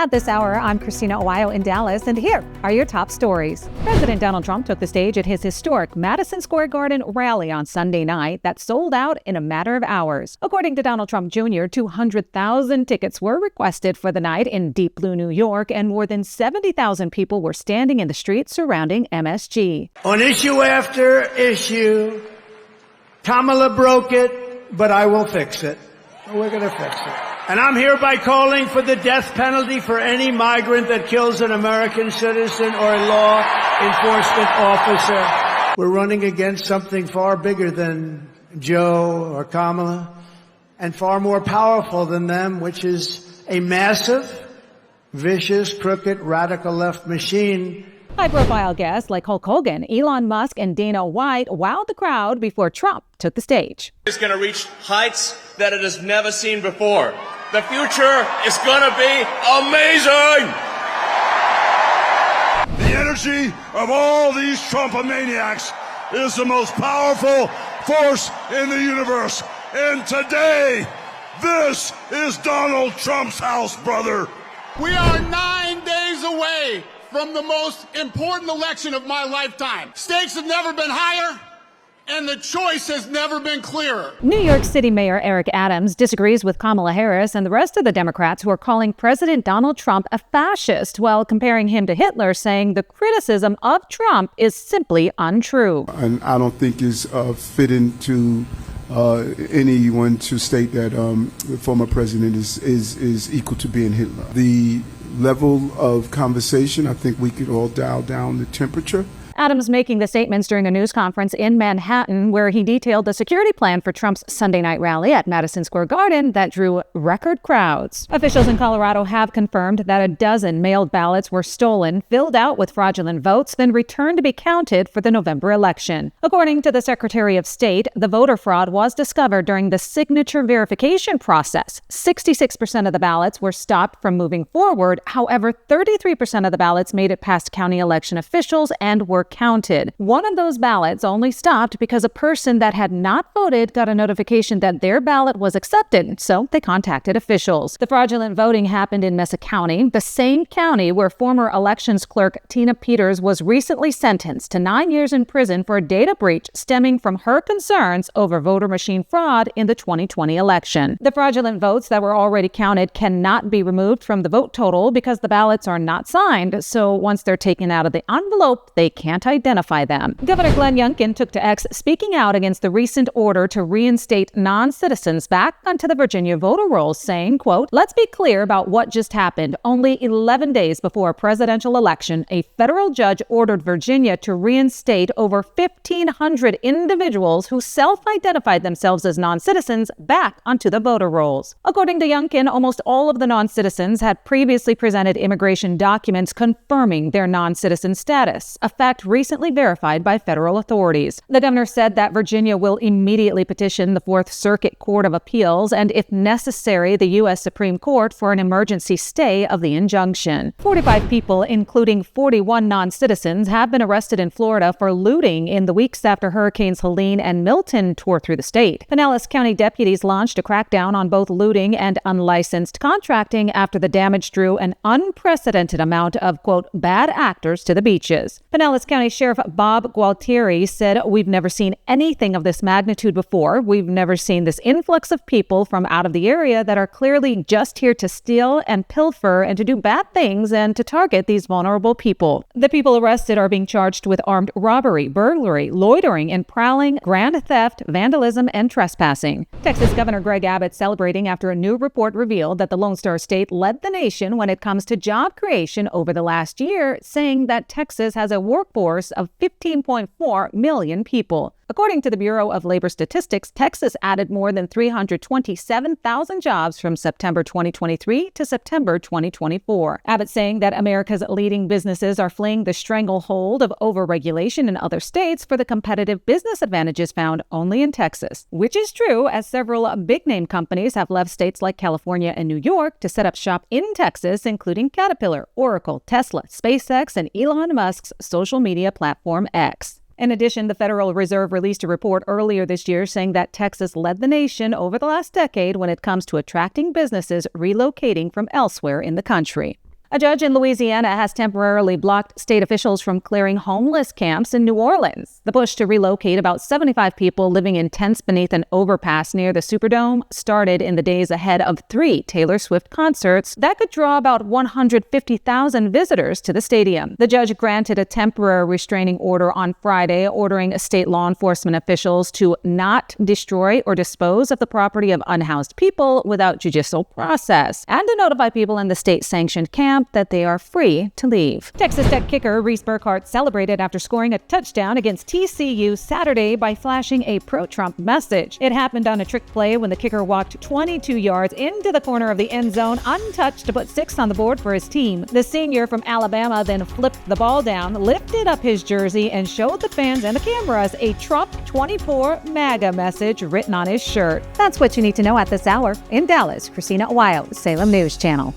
At this hour, I'm Christina, Aguayo in Dallas, and here are your top stories. President Donald Trump took the stage at his historic Madison Square Garden rally on Sunday night that sold out in a matter of hours. According to Donald Trump Jr., 200,000 tickets were requested for the night in Deep Blue, New York, and more than 70,000 people were standing in the streets surrounding MSG. On issue after issue, Kamala broke it, but I will fix it. We're going to fix it. And I'm hereby calling for the death penalty for any migrant that kills an American citizen or a law enforcement officer. We're running against something far bigger than Joe or Kamala and far more powerful than them, which is a massive, vicious, crooked, radical left machine. High-profile guests like Hulk Hogan, Elon Musk, and Dana White wowed the crowd before Trump took the stage. It's going to reach heights that it has never seen before. The future is going to be amazing! The energy of all these Trumpomaniacs is the most powerful force in the universe. And today, this is Donald Trump's house, brother. We are 9 days away from the most important election of my lifetime. Stakes have never been higher, and the choice has never been clearer. New York City Mayor Eric Adams disagrees with Kamala Harris and the rest of the Democrats who are calling President Donald Trump a fascist while comparing him to Hitler, saying the criticism of Trump is simply untrue. And I don't think it's fitting to anyone to state that the former president is equal to being Hitler. The level of conversation, I think we could all dial down the temperature. Adams making the statements during a news conference in Manhattan where he detailed the security plan for Trump's Sunday night rally at Madison Square Garden that drew record crowds. Officials in Colorado have confirmed that a dozen mailed ballots were stolen, filled out with fraudulent votes, then returned to be counted for the November election. According to the Secretary of State, the voter fraud was discovered during the signature verification process. 66% of the ballots were stopped from moving forward. However, 33% of the ballots made it past county election officials and were counted. One of those ballots only stopped because a person that had not voted got a notification that their ballot was accepted, so they contacted officials. The fraudulent voting happened in Mesa County, the same county where former elections clerk Tina Peters was recently sentenced to 9 years in prison for a data breach stemming from her concerns over voter machine fraud in the 2020 election. The fraudulent votes that were already counted cannot be removed from the vote total because the ballots are not signed, so once they're taken out of the envelope, they can't identify them. Governor Glenn Youngkin took to X, speaking out against the recent order to reinstate non-citizens back onto the Virginia voter rolls, saying, quote, "Let's be clear about what just happened. Only 11 days before a presidential election, a federal judge ordered Virginia to reinstate over 1,500 individuals who self-identified themselves as non-citizens back onto the voter rolls." According to Youngkin, almost all of the non-citizens had previously presented immigration documents confirming their non-citizen status, a fact recently verified by federal authorities. The governor said that Virginia will immediately petition the Fourth Circuit Court of Appeals and, if necessary, the U.S. Supreme Court for an emergency stay of the injunction. 45 people, including 41 non-citizens, have been arrested in Florida for looting in the weeks after Hurricanes Helene and Milton tore through the state. Pinellas County deputies launched a crackdown on both looting and unlicensed contracting after the damage drew an unprecedented amount of, quote, bad actors to the beaches. Pinellas County Sheriff Bob Gualtieri said, "We've never seen anything of this magnitude before. We've never seen this influx of people from out of the area that are clearly just here to steal and pilfer and to do bad things and to target these vulnerable people." The people arrested are being charged with armed robbery, burglary, loitering and prowling, grand theft, vandalism, and trespassing. Texas Governor Greg Abbott celebrating after a new report revealed that the Lone Star State led the nation when it comes to job creation over the last year, saying that Texas has a workforce of 15.4 million people. According to the Bureau of Labor Statistics, Texas added more than 327,000 jobs from September 2023 to September 2024. Abbott saying that America's leading businesses are fleeing the stranglehold of overregulation in other states for the competitive business advantages found only in Texas, which is true as several big-name companies have left states like California and New York to set up shop in Texas, including Caterpillar, Oracle, Tesla, SpaceX, and Elon Musk's social media platform X. In addition, the Federal Reserve released a report earlier this year saying that Texas led the nation over the last decade when it comes to attracting businesses relocating from elsewhere in the country. A judge in Louisiana has temporarily blocked state officials from clearing homeless camps in New Orleans. The push to relocate about 75 people living in tents beneath an overpass near the Superdome started in the days ahead of 3 Taylor Swift concerts that could draw about 150,000 visitors to the stadium. The judge granted a temporary restraining order on Friday, ordering state law enforcement officials to not destroy or dispose of the property of unhoused people without judicial process, and to notify people in the state-sanctioned camp that they are free to leave. Texas Tech kicker Reese Burkhardt celebrated after scoring a touchdown against TCU Saturday by flashing a pro-Trump message. It happened on a trick play when the kicker walked 22 yards into the corner of the end zone untouched to put 6 on the board for his team. The senior from Alabama then flipped the ball down, lifted up his jersey, and showed the fans and the cameras a Trump 24 MAGA message written on his shirt. That's what you need to know at this hour. In Dallas, Christina, Aguayo, Salem News Channel.